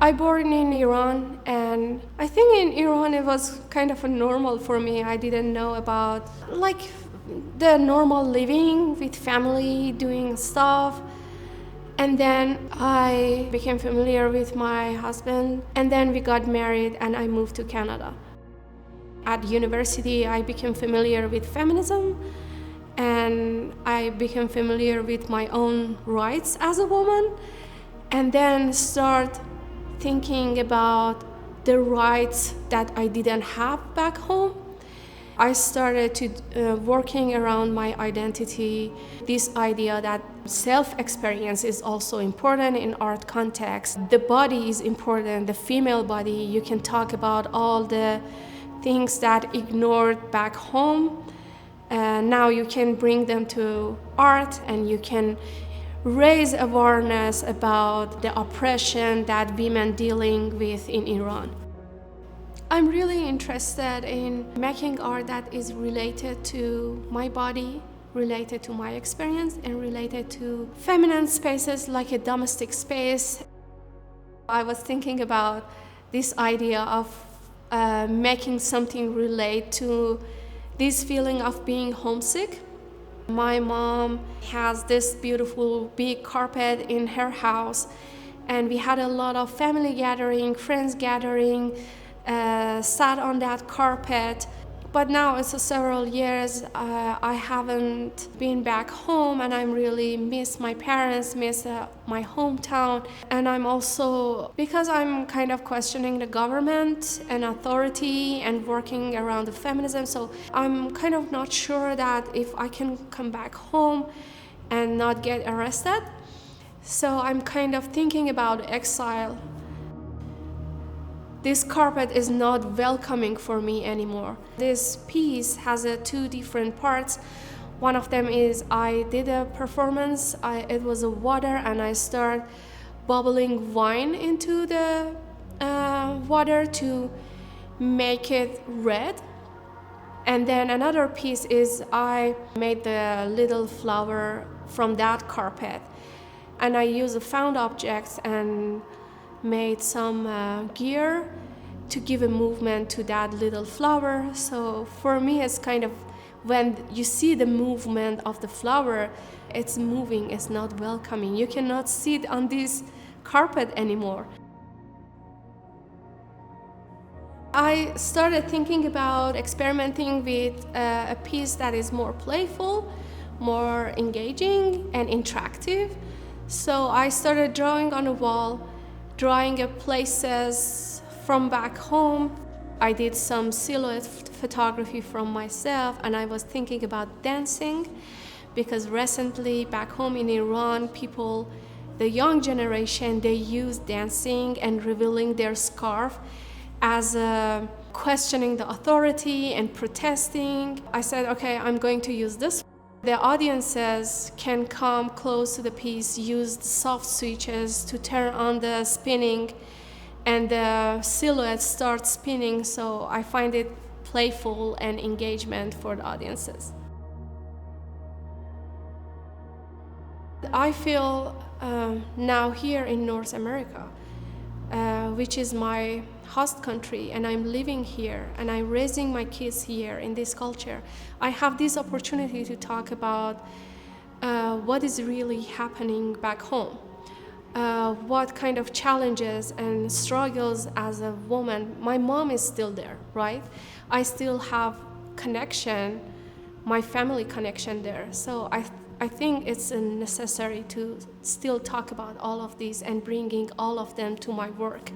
I born in Iran, and I think in Iran it was kind of a normal for me. I didn't know about like the normal living with family, doing stuff. And then I became familiar with my husband, and then we got married and I moved to Canada. At university, I became familiar with feminism, and I became familiar with my own rights as a woman, and then start thinking about the rights that I didn't have back home. I started to working around my identity, this idea that self-experience is also important in art context. The body is important, the female body. You can talk about all the things that ignored back home. Now you can bring them to art, and you can raise awareness about the oppression that women dealing with in Iran. I'm really interested in making art that is related to my body, related to my experience, and related to feminine spaces like a domestic space. I was thinking about this idea of making something relate to this feeling of being homesick. My mom has this beautiful big carpet in her house, and we had a lot of family gathering, friends gathering, sat on that carpet. But now it's several years I haven't been back home, and I really miss my parents, miss my hometown. And I'm also, because I'm kind of questioning the government and authority and working around the feminism, so I'm kind of not sure that if I can come back home and not get arrested. So I'm kind of thinking about exile. This carpet is not welcoming for me anymore. This piece has two different parts. One of them is I did a performance. It was a water, and I started bubbling wine into the water to make it red. And then another piece is I made the little flower from that carpet, and I used found objects and made some gear to give a movement to that little flower. So for me, it's kind of, when you see the movement of the flower, it's moving, it's not welcoming. You cannot sit on this carpet anymore. I started thinking about experimenting with a piece that is more playful, more engaging and interactive. So I started drawing on a wall, drawing of places from back home. I did some silhouette photography from myself, and I was thinking about dancing, because recently back home in Iran, people, the young generation, they use dancing and revealing their scarf as questioning the authority and protesting. I said, okay, I'm going to use this. The audiences can come close to the piece, use the soft switches to turn on the spinning, and the silhouette starts spinning, so I find it playful and engagement for the audiences. I feel now here in North America, which is my host country, and I'm living here and I'm raising my kids here in this culture. I have this opportunity to talk about what is really happening back home, what kind of challenges and struggles as a woman. My mom is still there, right? I still have connection, my family connection there. So I think it's necessary to still talk about all of these and bringing all of them to my work.